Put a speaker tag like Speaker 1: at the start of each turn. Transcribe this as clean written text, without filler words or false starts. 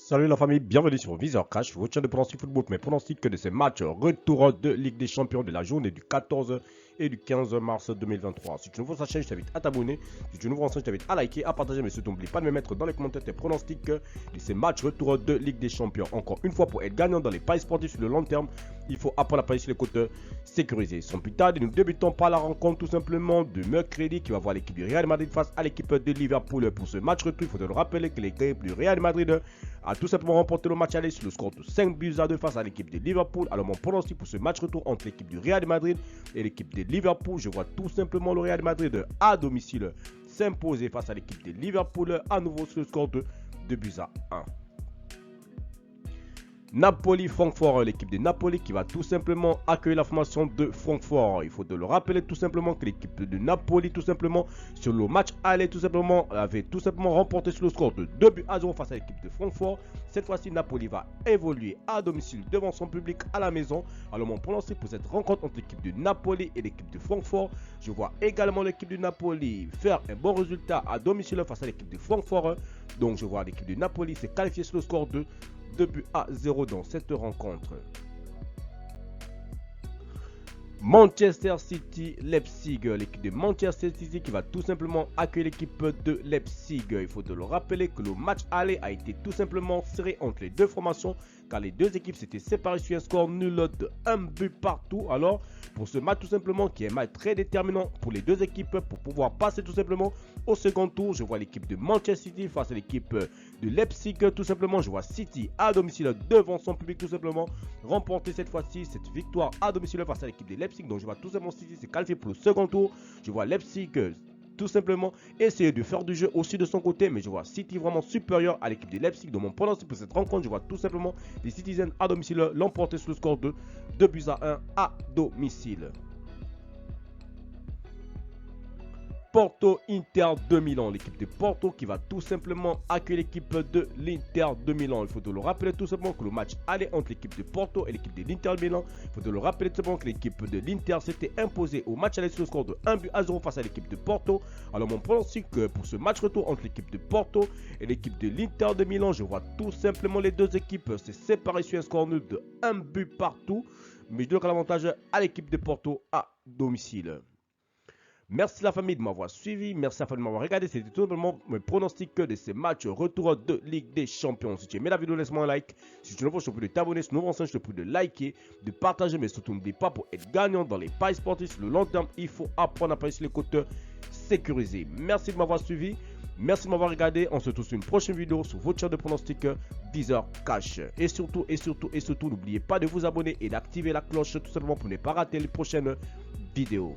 Speaker 1: Salut la famille, bienvenue sur Viseur Cash, votre chaîne de pronostic football, mais pronostic de ces matchs retour de Ligue des Champions de la journée du 14 et du 15 mars 2023. Si tu es nouveau sur la chaîne, je t'invite à t'abonner. Si tu es nouveau en chaîne, je t'invite à liker, à partager, mais surtout n'oublie pas de me mettre dans les commentaires tes pronostics de ces matchs retour de Ligue des Champions. Encore une fois, pour être gagnant dans les paris sportifs sur le long terme, il faut apprendre à parier sur les côtes sécurisées. Sans plus tarder, nous débutons par la rencontre tout simplement de mercredi qui va voir l'équipe du Real Madrid face à l'équipe de Liverpool. Pour ce match retour, il faut te le rappeler que l'équipe du Real Madrid a tout simplement remporté le match aller sur le score de 5-2 face à l'équipe de Liverpool. Alors mon pronostic pour ce match retour entre l'équipe du Real Madrid et l'équipe de Liverpool, je vois tout simplement le Real Madrid à domicile s'imposer face à l'équipe de Liverpool à nouveau sur le score de 2-1. Napoli-Francfort, l'équipe de Napoli qui va tout simplement accueillir la formation de Francfort. Il faut de le rappeler tout simplement que l'équipe de Napoli tout simplement sur le match aller tout simplement avait tout simplement remporté sur le score de 2-0 face à l'équipe de Francfort. Cette fois-ci Napoli va évoluer à domicile devant son public à la maison. Alors mon pronostic pour cette rencontre entre l'équipe de Napoli et l'équipe de Francfort, je vois également l'équipe de Napoli faire un bon résultat à domicile face à l'équipe de Francfort. Donc je vois l'équipe de Napoli se qualifier sur le score de 2-0 dans cette rencontre. Manchester City-Leipzig, l'équipe de Manchester City qui va tout simplement accueillir l'équipe de Leipzig. Il faut de le rappeler que le match aller a été tout simplement serré entre les deux formations car les deux équipes s'étaient séparées sur un score nul de 1 but partout. Alors pour ce match tout simplement qui est un match très déterminant pour les deux équipes pour pouvoir passer tout simplement au second tour, je vois l'équipe de Manchester City face à l'équipe de Leipzig. Tout simplement je vois City à domicile devant son public tout simplement remporter cette fois-ci cette victoire à domicile face à l'équipe de Leipzig. Donc je vois tout simplement City se qualifier pour le second tour. Je vois Leipzig tout simplement essayer de faire du jeu aussi de son côté, mais je vois City vraiment supérieur à l'équipe de Leipzig. Dans mon pronostic pour cette rencontre, je vois tout simplement les Citizens à domicile l'emporter sur le score de 2-1 à domicile. Porto-Inter de Milan, l'équipe de Porto qui va tout simplement accueillir l'équipe de l'Inter de Milan. Il faut te le rappeler tout simplement que le match allait entre l'équipe de Porto et l'équipe de l'Inter de Milan. Il faut te le rappeler tout simplement que l'équipe de l'Inter s'était imposée au match aller sur le score de 1-0 face à l'équipe de Porto. Alors mon pronostic pour ce match retour entre l'équipe de Porto et l'équipe de l'Inter de Milan, je vois tout simplement les deux équipes se séparer sur un score nul de 1 but partout. Mais je donne l'avantage à l'équipe de Porto à domicile. Merci la famille de m'avoir suivi, merci la famille de m'avoir regardé, c'était tout simplement mes pronostics de ces matchs retour de Ligue des Champions. Si tu aimé la vidéo, laisse-moi un like. Si tu es nouveau, je te prie de t'abonner. Si tu es nouveau, je te prie de liker, de partager, mais surtout n'oublie pas pour être gagnant dans les paris sportifs sur le long terme, il faut apprendre à parier sur les côtes sécurisées. Merci de m'avoir suivi, merci de m'avoir regardé. On se retrouve sur une prochaine vidéo sur votre chaîne de pronostics Viseur Cash. Et surtout, n'oubliez pas de vous abonner et d'activer la cloche tout simplement pour ne pas rater les prochaines vidéos.